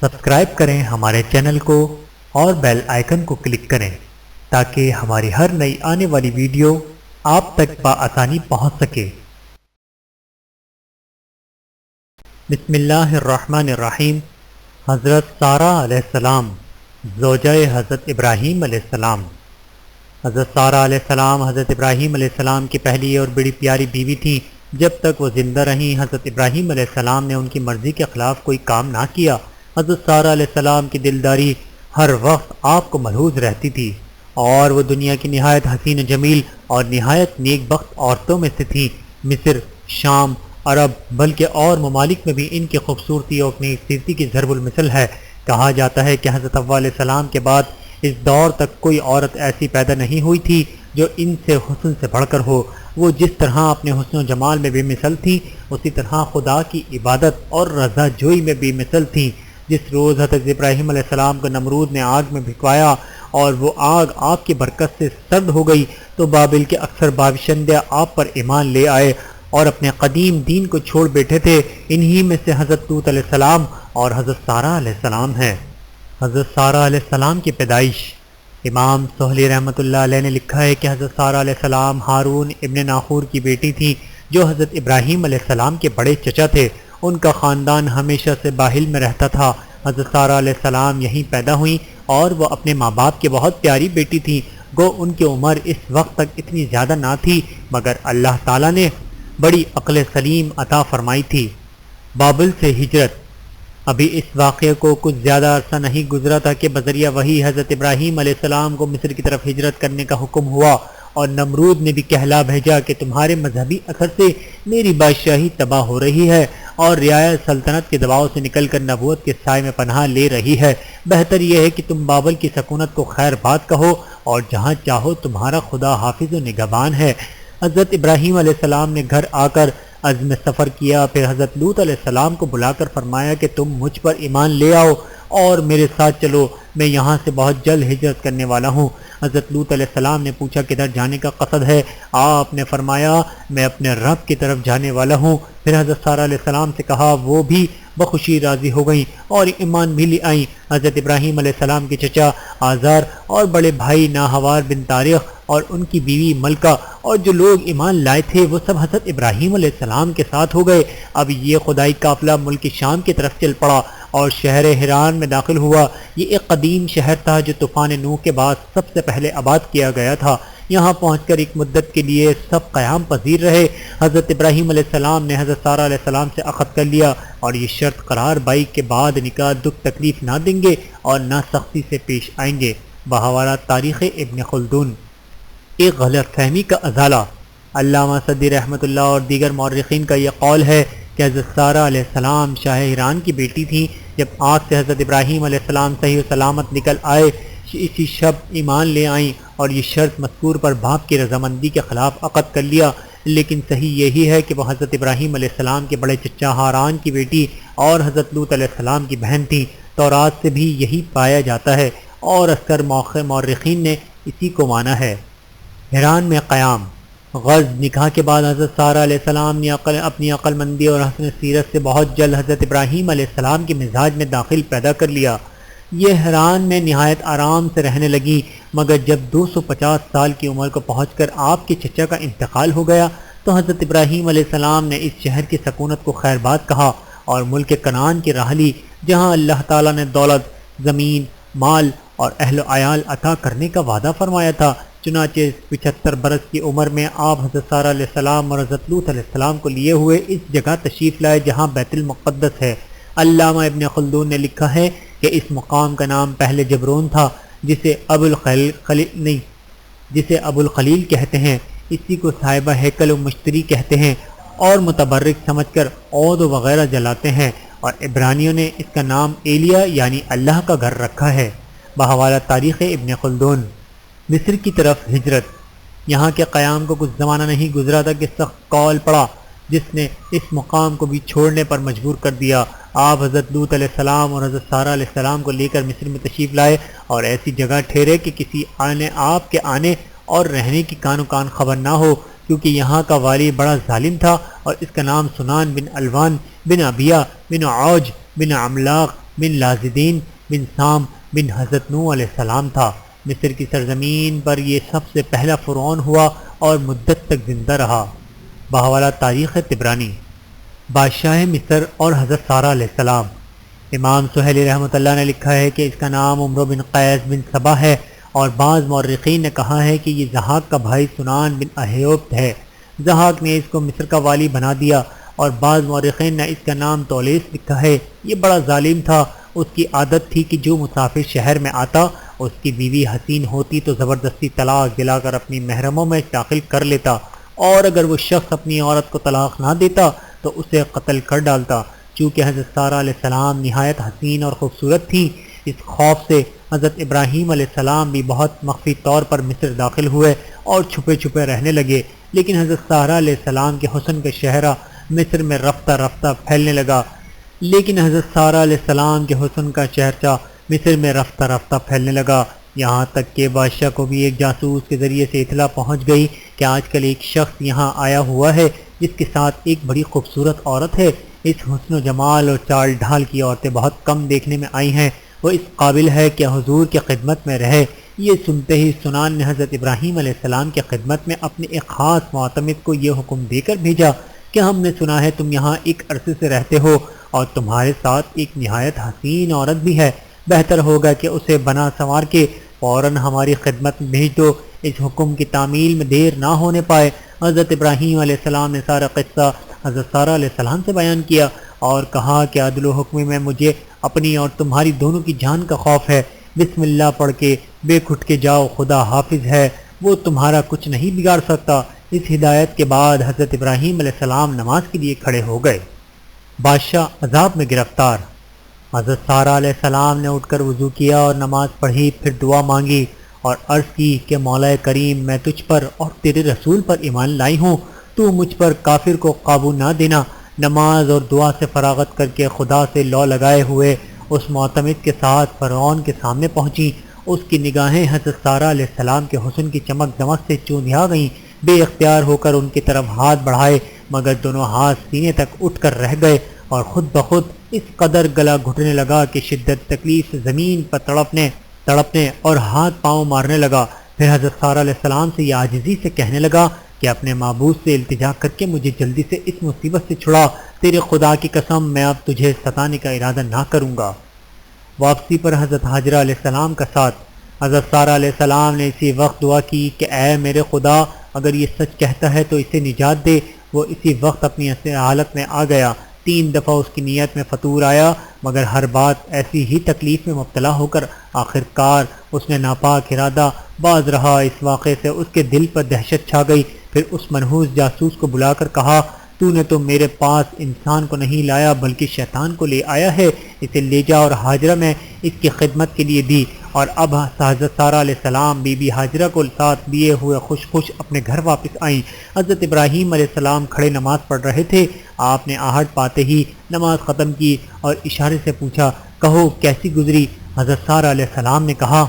Subscribe کریں ہمارے channel کو اور بیل آئیکن کو کلک کریں تاکہ ہماری ہر نئی آنے والی ویڈیو آپ تک بآسانی پہنچ سکے۔ بسم اللہ الرحمن الرحیم۔ حضرت سارہ علیہ السلام زوجہ حضرت ابراہیم علیہ السلام۔ حضرت سارہ علیہ السلام حضرت ابراہیم علیہ السلام کی پہلی اور بڑی پیاری بیوی تھیں۔ جب تک وہ زندہ رہیں حضرت ابراہیم علیہ السلام نے ان کی مرضی کے خلاف کوئی کام نہ کیا۔ حضرت سارہ علیہ السلام کی دلداری ہر وقت آپ کو ملحوظ رہتی تھی اور وہ دنیا کی نہایت حسین و جمیل اور نہایت نیک بخت عورتوں میں سے تھیں۔ مصر، شام، عرب بلکہ اور ممالک میں بھی ان کی خوبصورتی اور نیکسیرتی کی ضرب المثل ہے۔ کہا جاتا ہے کہ حضرت حوا علیہ السلام کے بعد اس دور تک کوئی عورت ایسی پیدا نہیں ہوئی تھی جو ان سے حسن سے بڑھ کر ہو۔ وہ جس طرح اپنے حسن و جمال میں بے مثل تھیں اسی طرح خدا کی عبادت اور رضا جوئی میں بے مثل تھیں۔ جس روز حضرت ابراہیم علیہ السلام کو نمرود نے آگ میں بھکوایا اور وہ آگ آپ کی برکت سے سرد ہو گئی تو بابل کے اکثر باشندے آپ پر ایمان لے آئے اور اپنے قدیم دین کو چھوڑ بیٹھے تھے۔ انہی میں سے حضرت لوط علیہ السلام اور حضرت سارہ علیہ السلام ہیں۔ حضرت سارہ علیہ السلام کی پیدائش۔ امام سہلی رحمۃ اللہ علیہ نے لکھا ہے کہ حضرت سارہ علیہ السلام ہارون ابن ناخور کی بیٹی تھیں جو حضرت ابراہیم علیہ السلام کے بڑے چچا تھے۔ ان کا خاندان ہمیشہ سے باہل میں رہتا تھا۔ حضرت سارہ علیہ السلام یہیں پیدا ہوئیں اور وہ اپنے ماں باپ کی بہت پیاری بیٹی تھیں۔ گو ان کی عمر اس وقت تک اتنی زیادہ نہ تھی مگر اللہ تعالیٰ نے بڑی عقل سلیم عطا فرمائی تھی۔ بابل سے ہجرت۔ ابھی اس واقعے کو کچھ زیادہ عرصہ نہیں گزرا تھا کہ بذریعہ وحی حضرت ابراہیم علیہ السلام کو مصر کی طرف ہجرت کرنے کا حکم ہوا اور نمرود نے بھی کہلا بھیجا کہ تمہارے مذہبی اثر سے میری بادشاہی تباہ ہو رہی ہے اور رعایت سلطنت کے دباؤ سے نکل کر نبوت کے سائے میں پناہ لے رہی ہے۔ بہتر یہ ہے کہ تم بابل کی سکونت کو خیر بات کہو اور جہاں چاہو تمہارا خدا حافظ و نگہبان ہے۔ حضرت ابراہیم علیہ السلام نے گھر آ کر عزم سفر کیا، پھر حضرت لوط علیہ السلام کو بلا کر فرمایا کہ تم مجھ پر ایمان لے آؤ اور میرے ساتھ چلو، میں یہاں سے بہت جلد ہجرت کرنے والا ہوں۔ حضرت لوط علیہ السلام نے پوچھا کدھر جانے کا قصد ہے؟ آپ نے فرمایا میں اپنے رب کی طرف جانے والا ہوں۔ پھر حضرت سارہ علیہ السلام سے کہا، وہ بھی بخوشی راضی ہو گئیں اور ایمان بھی لے آئیں۔ حضرت ابراہیم علیہ السلام کے چچا آزار اور بڑے بھائی ناہوار بن طارق اور ان کی بیوی ملکہ اور جو لوگ ایمان لائے تھے وہ سب حضرت ابراہیم علیہ السلام کے ساتھ ہو گئے۔ اب یہ خدائی قافلہ ملک شام کی طرف چل پڑا اور شہر حران میں داخل ہوا۔ یہ ایک قدیم شہر تھا جو طوفان نوح کے بعد سب سے پہلے آباد کیا گیا تھا۔ یہاں پہنچ کر ایک مدت کے لیے سب قیام پذیر رہے۔ حضرت ابراہیم علیہ السلام نے حضرت سارہ علیہ السلام سے عقد کر لیا اور یہ شرط قرار بائی کے بعد نکاح دکھ تکلیف نہ دیں گے اور نہ سختی سے پیش آئیں گے۔ بحوالہ تاریخ ابن خلدون۔ ایک غلط فہمی کا ازالہ۔ علامہ سعدی رحمۃ اللہ اور دیگر مورخین کا یہ قول ہے کہ حضرت سارہ علیہ السلام شاہ ایران کی بیٹی تھیں۔ جب آگ سے حضرت ابراہیم علیہ السلام صحیح و سلامت نکل آئے اسی شب ایمان لے آئیں اور یہ شرط مذکور پر باپ کی رضامندی کے خلاف عقد کر لیا، لیکن صحیح یہی ہے کہ وہ حضرت ابراہیم علیہ السلام کے بڑے چچا ہاران کی بیٹی اور حضرت لوط علیہ السلام کی بہن تھیں۔ تورات سے بھی یہی پایا جاتا ہے اور اکثر مورخین نے اسی کو مانا ہے۔ حران میں قیام۔ غرض نکاح کے بعد حضرت سارہ علیہ السلام نے اپنی عقل مندی اور حسن سیرت سے بہت جلد حضرت ابراہیم علیہ السلام کے مزاج میں داخل پیدا کر لیا۔ یہ حران میں نہایت آرام سے رہنے لگی مگر جب 250 سال کی عمر کو پہنچ کر آپ کے چچا کا انتقال ہو گیا تو حضرت ابراہیم علیہ السلام نے اس شہر کی سکونت کو خیر بات کہا اور ملک کنعان کی راہ لی جہاں اللہ تعالیٰ نے دولت، زمین، مال اور اہل و عیال عطا کرنے کا وعدہ فرمایا تھا۔ چنانچہ 75 برس کی عمر میں آپ حضرت سارہ علیہ السلام اور حضرت لوط علیہ السلام کو لیے ہوئے اس جگہ تشریف لائے جہاں بیت المقدس ہے۔ علامہ ابن خلدون نے لکھا ہے کہ اس مقام کا نام پہلے جبرون تھا جسے ابو الخلیل کہتے ہیں۔ اسی کو صاحبہ ہیکل و مشتری کہتے ہیں اور متبرک سمجھ کر عود وغیرہ جلاتے ہیں، اور عبرانیوں نے اس کا نام ایلیا یعنی اللہ کا گھر رکھا ہے۔ بحوالہ تاریخ ابن خلدون۔ مصر کی طرف ہجرت۔ یہاں کے قیام کو کچھ زمانہ نہیں گزرا تھا کہ سخت قول پڑا جس نے اس مقام کو بھی چھوڑنے پر مجبور کر دیا۔ آپ حضرت لوط علیہ السلام اور حضرت سارہ علیہ السلام کو لے کر مصر میں تشریف لائے اور ایسی جگہ ٹھہرے کہ کسی آپ کے آنے اور رہنے کی کان و کان خبر نہ ہو، کیونکہ یہاں کا والی بڑا ظالم تھا اور اس کا نام سنان بن الوان بن ابیہ بن عوج بن عملاق بن لازدین بن سام بن حضرت نوح علیہ السلام تھا۔ مصر کی سرزمین پر یہ سب سے پہلا فرعون ہوا اور مدت تک زندہ رہا۔ بحوالہ تاریخ طبرانی۔ بادشاہ مصر اور حضرت سارہ علیہ السلام۔ امام سہیلی رحمۃ اللہ نے لکھا ہے کہ اس کا نام عمرو بن قیس بن صبا ہے، اور بعض مورخین نے کہا ہے کہ یہ ضحاک کا بھائی سنان بن اہیوب ہے۔ ضحاک نے اس کو مصر کا والی بنا دیا، اور بعض مورخین نے اس کا نام تولیس لکھا ہے۔ یہ بڑا ظالم تھا، اس کی عادت تھی کہ جو مسافر شہر میں آتا، اس کی بیوی حسین ہوتی تو زبردستی طلاق دلا کر اپنی محرموں میں داخل کر لیتا، اور اگر وہ شخص اپنی عورت کو طلاق نہ دیتا تو اسے قتل کر ڈالتا۔ چونکہ حضرت سارہ علیہ السلام نہایت حسین اور خوبصورت تھیں، اس خوف سے حضرت ابراہیم علیہ السلام بھی بہت مخفی طور پر مصر داخل ہوئے اور چھپے چھپے رہنے لگے، لیکن حضرت سارہ علیہ السلام کے حسن کا شہرہ مصر میں رفتہ رفتہ پھیلنے لگا یہاں تک کہ بادشاہ کو بھی ایک جاسوس کے ذریعے سے اطلاع پہنچ گئی کہ آج کل ایک شخص یہاں آیا ہوا ہے جس کے ساتھ ایک بڑی خوبصورت عورت ہے۔ اس حسن و جمال اور چال ڈھال کی عورتیں بہت کم دیکھنے میں آئی ہیں، وہ اس قابل ہے کہ حضور کی خدمت میں رہے۔ یہ سنتے ہی سنان نے حضرت ابراہیم علیہ السلام کی خدمت میں اپنے ایک خاص معتمد کو یہ حکم دے کر بھیجا کہ ہم نے سنا ہے تم یہاں ایک عرصے سے رہتے ہو اور تمہارے ساتھ ایک نہایت حسین عورت بھی ہے، بہتر ہوگا کہ اسے بنا سنوار کے فوراً ہماری خدمت میں بھیج دو، اس حکم کی تعمیل میں دیر نہ ہونے پائے۔ حضرت ابراہیم علیہ السلام نے سارا قصہ حضرت سارہ علیہ السلام سے بیان کیا اور کہا کہ عدل و حکم میں مجھے اپنی اور تمہاری دونوں کی جان کا خوف ہے، بسم اللہ پڑھ کے بے کھٹ کے جاؤ، خدا حافظ ہے، وہ تمہارا کچھ نہیں بگاڑ سکتا۔ اس ہدایت کے بعد حضرت ابراہیم علیہ السلام نماز کے لیے کھڑے ہو گئے۔ بادشاہ عذاب میں گرفتار۔ حضرت سارہ علیہ السلام نے اٹھ کر وضو کیا اور نماز پڑھی، پھر دعا مانگی اور عرض کی کہ مولا کریم، میں تجھ پر اور تیرے رسول پر ایمان لائی ہوں، تو مجھ پر کافر کو قابو نہ دینا۔ نماز اور دعا سے فراغت کر کے خدا سے لو لگائے ہوئے اس معتمد کے ساتھ فرعون کے سامنے پہنچی۔ اس کی نگاہیں حضرت سارہ علیہ السلام کے حسن کی چمک دمک سے چوندھیا گئیں، بے اختیار ہو کر ان کی طرف ہاتھ بڑھائے، مگر دونوں ہاتھ سینے تک اٹھ کر رہ گئے اور خود بخود اس قدر گلا گھٹنے لگا کہ شدت تکلیف سے زمین پر تڑپنے اور ہاتھ پاؤں مارنے لگا۔ پھر حضرت سارہ علیہ السلام سے یہ عاجزی سے کہنے لگا کہ اپنے معبود سے التجا کر کے مجھے جلدی سے اس مصیبت سے چھڑا، تیرے خدا کی قسم میں اب تجھے ستانے کا ارادہ نہ کروں گا۔ واپسی پر حضرت حاجرہ علیہ السلام کا ساتھ۔ حضرت سارہ علیہ السلام نے اسی وقت دعا کی کہ اے میرے خدا، اگر یہ سچ کہتا ہے تو اسے نجات دے۔ وہ اسی وقت اپنی حالت میں آ گیا۔ 3 دفعہ اس کی نیت میں فطور آیا، مگر ہر بات ایسی ہی تکلیف میں مبتلا ہو کر آخرکار اس نے ناپاک ارادہ باز رہا۔ اس واقعے سے اس کے دل پر دہشت چھا گئی۔ پھر اس منحوس جاسوس کو بلا کر کہا، تو نے تو میرے پاس انسان کو نہیں لایا بلکہ شیطان کو لے آیا ہے، اسے لے جا۔ اور حاجرہ میں اس کی خدمت کے لیے دی۔ اور اب حضرت سارہ علیہ السلام بی بی حاجرہ کو ساتھ لیے ہوئے خوش خوش اپنے گھر واپس آئیں۔ حضرت ابراہیم علیہ السلام کھڑے نماز پڑھ رہے تھے۔ آپ نے آہٹ پاتے ہی نماز ختم کی اور اشارے سے پوچھا، کہو کیسی گزری؟ حضرت سارہ علیہ السلام نے کہا،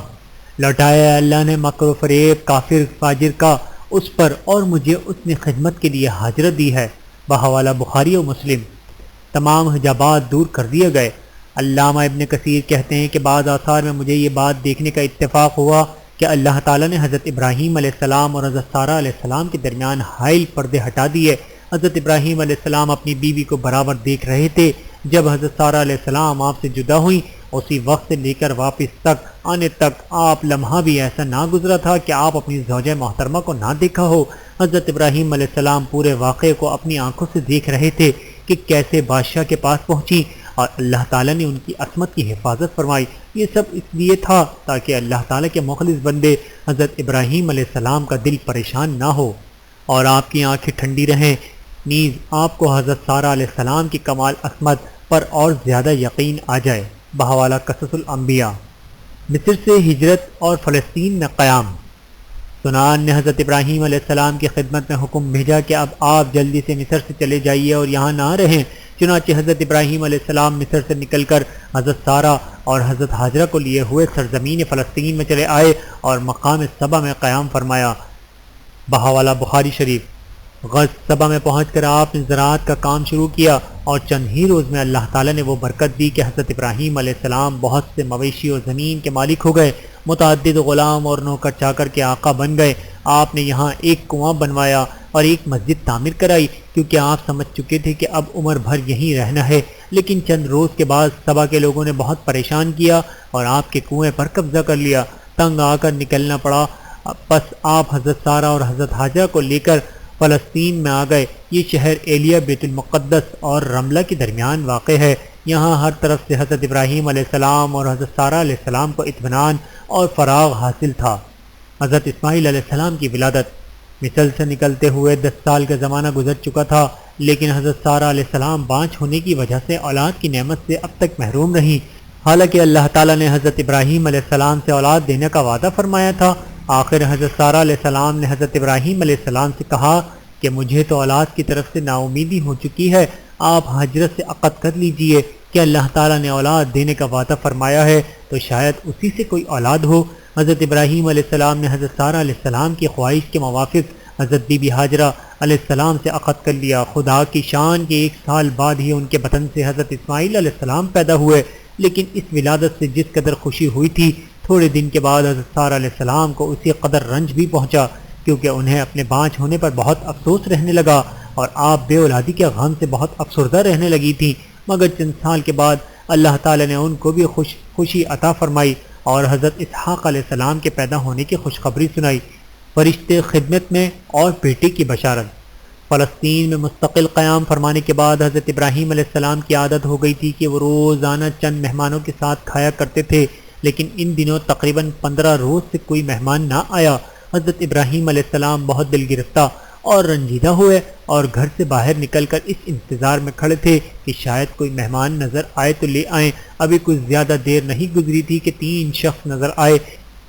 لوٹایا اللہ نے مکر و فریب کافر فاجر کا اس پر، اور مجھے اس نے خدمت کے لیے حاجرت دی ہے۔ بحوالہ بخاری و مسلم۔ تمام حجابات دور کر دیے گئے۔ علامہ ابن کثیر کہتے ہیں کہ بعض آثار میں مجھے یہ بات دیکھنے کا اتفاق ہوا کہ اللہ تعالیٰ نے حضرت ابراہیم علیہ السلام اور حضرت سارہ علیہ السلام کے درمیان حائل پردے ہٹا دیے۔ حضرت ابراہیم علیہ السلام اپنی بیوی کو برابر دیکھ رہے تھے۔ جب حضرت سارہ علیہ السلام آپ سے جدا ہوئیں، اسی وقت سے لے کر واپس تک آنے تک آپ لمحہ بھی ایسا نہ گزرا تھا کہ آپ اپنی زوجہ محترمہ کو نہ دیکھا ہو۔ حضرت ابراہیم علیہ السلام پورے واقعے کو اپنی آنکھوں سے دیکھ رہے تھے کہ کیسے بادشاہ کے پاس پہنچی اور اللہ تعالیٰ نے ان کی عصمت کی حفاظت فرمائی۔ یہ سب اس لیے تھا تاکہ اللہ تعالیٰ کے مخلص بندے حضرت ابراہیم علیہ السلام کا دل پریشان نہ ہو اور آپ کی آنکھیں ٹھنڈی رہیں۔ نیز آپ کو حضرت سارہ علیہ السلام کی کمال عصمت پر اور زیادہ یقین آ جائے۔ بحوالہ قصص الانبیاء۔ مصر سے ہجرت اور فلسطین میں قیام۔ سنان نے حضرت ابراہیم علیہ السلام کی خدمت میں حکم بھیجا کہ اب آپ جلدی سے مصر سے چلے جائیے اور یہاں نہ رہیں۔ چنانچہ حضرت ابراہیم علیہ السلام مصر سے نکل کر حضرت سارہ اور حضرت حاجرہ کو لیے ہوئے سرزمین فلسطین میں چلے آئے اور مقام صبا میں قیام فرمایا۔ بحوالہ بخاری شریف۔ غز صبا میں پہنچ کر آپ نے زراعت کا کام شروع کیا اور چند ہی روز میں اللہ تعالیٰ نے وہ برکت دی کہ حضرت ابراہیم علیہ السلام بہت سے مویشی اور زمین کے مالک ہو گئے، متعدد غلام اور نوکر چاکر کے آقا بن گئے۔ آپ نے یہاں ایک کنواں بنوایا اور ایک مسجد تعمیر کرائی، کیونکہ آپ سمجھ چکے تھے کہ اب عمر بھر یہیں رہنا ہے۔ لیکن چند روز کے بعد صبا کے لوگوں نے بہت پریشان کیا اور آپ کے کنویں پر قبضہ کر لیا۔ تنگ آ کر نکلنا پڑا، پس آپ حضرت سارہ اور حضرت حاجرہ کو لے کر فلسطین میں آ گئے۔ یہ شہر ایلیہ، بیت المقدس اور رملہ کے درمیان واقع ہے۔ یہاں ہر طرف سے حضرت ابراہیم علیہ السلام اور حضرت سارہ علیہ السلام کو اطمینان اور فراغ حاصل تھا۔ حضرت اسماعیل علیہ السلام کی ولادت۔ مثل سے نکلتے ہوئے 10 سال کا زمانہ گزر چکا تھا، لیکن حضرت سارہ علیہ السلام بانجھ ہونے کی وجہ سے اولاد کی نعمت سے اب تک محروم رہیں، حالانکہ اللہ تعالیٰ نے حضرت ابراہیم علیہ السلام سے اولاد دینے کا وعدہ فرمایا تھا۔ آخر حضرت سارہ علیہ السلام نے حضرت ابراہیم علیہ السلام سے کہا کہ مجھے تو اولاد کی طرف سے نا امیدی ہو چکی ہے، آپ حجرت سے عقد کر لیجئے کہ اللہ تعالیٰ نے اولاد دینے کا وعدہ فرمایا ہے تو شاید اسی سے کوئی اولاد ہو۔ حضرت ابراہیم علیہ السلام نے حضرت سارہ علیہ السلام کی خواہش کے موافق حضرت بی بی حاجرہ علیہ السلام سے عقد کر لیا۔ خدا کی شان کے 1 سال بعد ہی ان کے بطن سے حضرت اسماعیل علیہ السلام پیدا ہوئے، لیکن اس ولادت سے جس قدر خوشی ہوئی تھی، تھوڑے دن کے بعد حضرت سارہ علیہ السلام کو اسی قدر رنج بھی پہنچا، کیونکہ انہیں اپنے بانجھ ہونے پر بہت افسوس رہنے لگا اور آپ بے اولادی کے غم سے بہت افسردہ رہنے لگی تھیں۔ مگر چند سال کے بعد اللہ تعالیٰ نے ان کو بھی خوشی عطا فرمائی اور حضرت اسحاق علیہ السلام کے پیدا ہونے کی خوشخبری سنائی۔ فرشتے خدمت میں اور بیٹے کی بشارت۔ فلسطین میں مستقل قیام فرمانے کے بعد حضرت ابراہیم علیہ السلام کی عادت ہو گئی تھی کہ وہ روزانہ چند مہمانوں کے ساتھ کھایا کرتے تھے، لیکن ان دنوں تقریباً 15 روز سے کوئی مہمان نہ آیا۔ حضرت ابراہیم علیہ السلام بہت دل گرفتہ اور رنجیدہ ہوئے اور گھر سے باہر نکل کر اس انتظار میں کھڑے تھے کہ شاید کوئی مہمان نظر آئے تو لے آئیں۔ ابھی کچھ زیادہ دیر نہیں گزری تھی کہ 3 شخص نظر آئے۔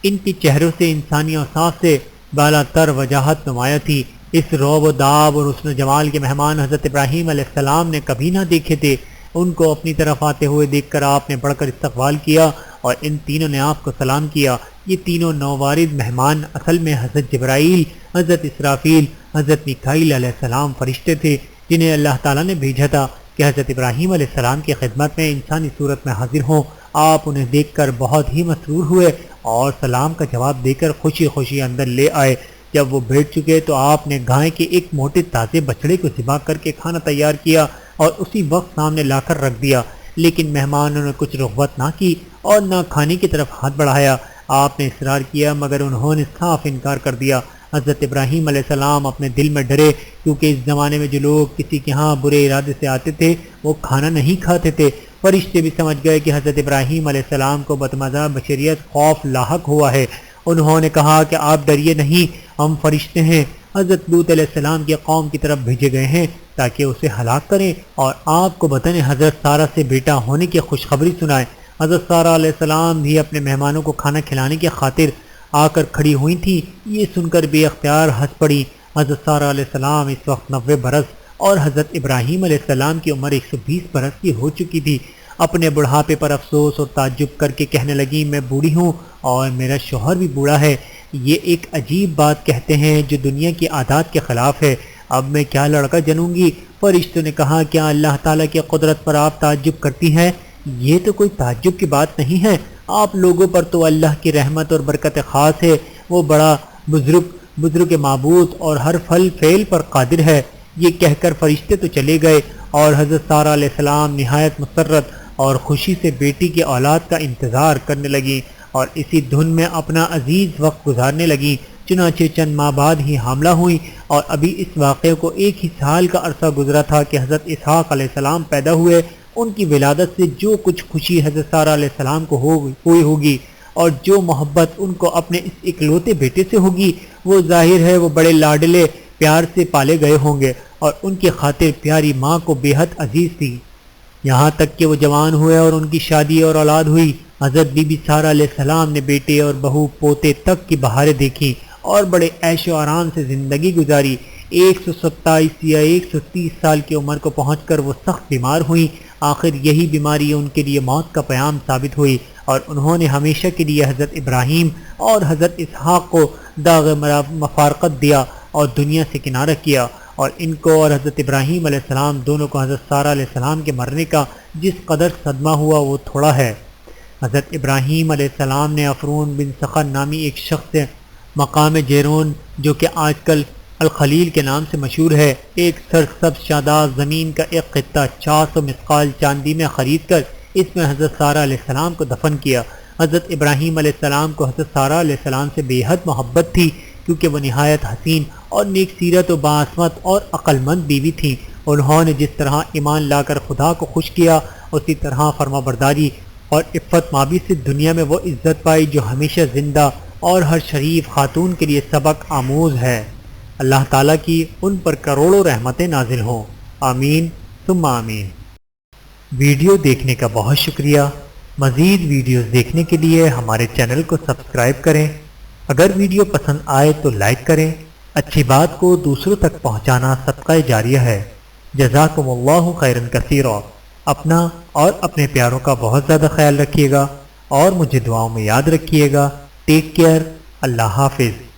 ان کے چہروں سے انسانی اوصاف سے بالا تر وجاہت نمایاں تھی۔ اس روب و داب اور حسن و جمال کے مہمان حضرت ابراہیم علیہ السلام نے کبھی نہ دیکھے تھے۔ ان کو اپنی طرف آتے ہوئے دیکھ کر آپ نے بڑھ کر استقبال کیا اور ان تینوں نے آپ کو سلام کیا۔ یہ تینوں نووارد مہمان اصل میں حضرت جبرائیل، حضرت اسرافیل، حضرت میکائیل علیہ السلام فرشتے تھے، جنہیں اللہ تعالیٰ نے بھیجا تھا کہ حضرت ابراہیم علیہ السلام کی خدمت میں انسانی صورت میں حاضر ہوں۔ آپ انہیں دیکھ کر بہت ہی مسرور ہوئے اور سلام کا جواب دے کر خوشی خوشی اندر لے آئے۔ جب وہ بیٹھ چکے تو آپ نے گائے کے ایک موٹے تازے بچڑے کو ذبح کر کے کھانا تیار کیا اور اسی وقت سامنے لا کر رکھ دیا، لیکن مہمانوں نے کچھ رغبت نہ کی اور نہ کھانے کی طرف ہاتھ بڑھایا۔ آپ نے اصرار کیا مگر انہوں نے صاف انکار کر دیا۔ حضرت ابراہیم علیہ السلام اپنے دل میں ڈرے، کیونکہ اس زمانے میں جو لوگ کسی کے ہاں برے ارادے سے آتے تھے وہ کھانا نہیں کھاتے تھے۔ فرشتے بھی سمجھ گئے کہ حضرت ابراہیم علیہ السلام کو بتمزہ بشریت خوف لاحق ہوا ہے۔ انہوں نے کہا کہ آپ ڈریے نہیں، ہم فرشتے ہیں، حضرت لوط علیہ السلام کی قوم کی طرف بھیجے گئے ہیں تاکہ اسے ہلاک کریں اور آپ کو بطن حضرت سارہ سے بیٹا ہونے کی خوشخبری سنائیں۔ حضرت سارہ علیہ السلام بھی اپنے مہمانوں کو کھانا کھلانے کی خاطر آ کر کھڑی ہوئی تھی۔ یہ سن کر بے اختیار ہنس پڑی۔ حضرت سارہ علیہ السلام اس وقت 90 برس اور حضرت ابراہیم علیہ السلام کی عمر 120 برس کی ہو چکی تھی۔ اپنے بڑھاپے پر افسوس اور تعجب کر کے کہنے لگی، میں بوڑھی ہوں اور میرا شوہر بھی بوڑھا ہے۔ یہ ایک عجیب بات کہتے ہیں جو دنیا کی عادات کے خلاف ہے۔ اب میں کیا لڑکا جنوں گی؟ فرشتوں نے کہا، کیا اللہ تعالیٰ کی قدرت پر آپ تعجب کرتی ہیں؟ یہ تو کوئی تعجب کی بات نہیں ہے، آپ لوگوں پر تو اللہ کی رحمت اور برکت خاص ہے، وہ بڑا بزرگ معبود اور ہر پھل فعل پر قادر ہے۔ یہ کہہ کر فرشتے تو چلے گئے اور حضرت سارہ علیہ السلام نہایت مسرت اور خوشی سے بیٹی کی اولاد کا انتظار کرنے لگیں اور اسی دھن میں اپنا عزیز وقت گزارنے لگیں۔ چنانچہ چند ماہ بعد ہی حاملہ ہوئیں اور ابھی اس واقعے کو 1 ہی سال کا عرصہ گزرا تھا کہ حضرت اسحاق علیہ السلام پیدا ہوئے۔ ان کی ولادت سے جو کچھ خوشی حضرت سارہ علیہ السلام کو ہوئی ہوگی اور جو محبت ان کو اپنے اس اکلوتے بیٹے سے ہوگی، وہ ظاہر ہے وہ بڑے لاڈلے پیار سے پالے گئے ہوں گے اور ان کی خاطر پیاری ماں کو بے حد عزیز تھی۔ یہاں تک کہ وہ جوان ہوئے اور ان کی شادی اور اولاد ہوئی۔ حضرت بی بی سارہ علیہ السلام نے بیٹے اور بہو پوتے تک کی بہاریں دیکھیں اور بڑے عیش و آرام سے زندگی گزاری۔ 127 یا 130 سال کی عمر کو پہنچ کر وہ سخت بیمار ہوئیں۔ آخر یہی بیماری ان کے لیے موت کا پیام ثابت ہوئی اور انہوں نے ہمیشہ کے لیے حضرت ابراہیم اور حضرت اسحاق کو داغ مفارقت دیا اور دنیا سے کنارہ کیا اور ان کو اور حضرت ابراہیم علیہ السلام دونوں کو حضرت سارہ علیہ السلام کے مرنے کا جس قدر صدمہ ہوا وہ تھوڑا ہے۔ حضرت ابراہیم علیہ السلام نے عفرون بن سخر نامی ایک شخص سے مقام جیرون جو کہ آج کل الخلیل کے نام سے مشہور ہے، ایک سرسبز شاداب زمین کا ایک خطہ 400 مثقال چاندی میں خرید کر اس میں حضرت سارہ علیہ السلام کو دفن کیا۔ حضرت ابراہیم علیہ السلام کو حضرت سارہ علیہ السلام سے بے حد محبت تھی، کیونکہ وہ نہایت حسین اور نیک سیرت و باعصمت اور عقل مند بیوی تھیں۔ انہوں نے جس طرح ایمان لا کر خدا کو خوش کیا، اسی طرح فرما برداری اور عفت مابی سے دنیا میں وہ عزت پائی جو ہمیشہ زندہ اور ہر شریف خاتون کے لیے سبق آموز ہے۔ اللہ تعالیٰ کی ان پر کروڑوں رحمتیں نازل ہوں، آمین ثم آمین۔ ویڈیو دیکھنے کا بہت شکریہ۔ مزید ویڈیوز دیکھنے کے لیے ہمارے چینل کو سبسکرائب کریں۔ اگر ویڈیو پسند آئے تو لائک کریں۔ اچھی بات کو دوسروں تک پہنچانا صدقہ جاریہ ہے۔ جزاکم اللہ خیرا کثیرا۔ اپنا اور اپنے پیاروں کا بہت زیادہ خیال رکھیے گا اور مجھے دعاؤں میں یاد رکھیے گا۔ Take care. اللہ حافظ۔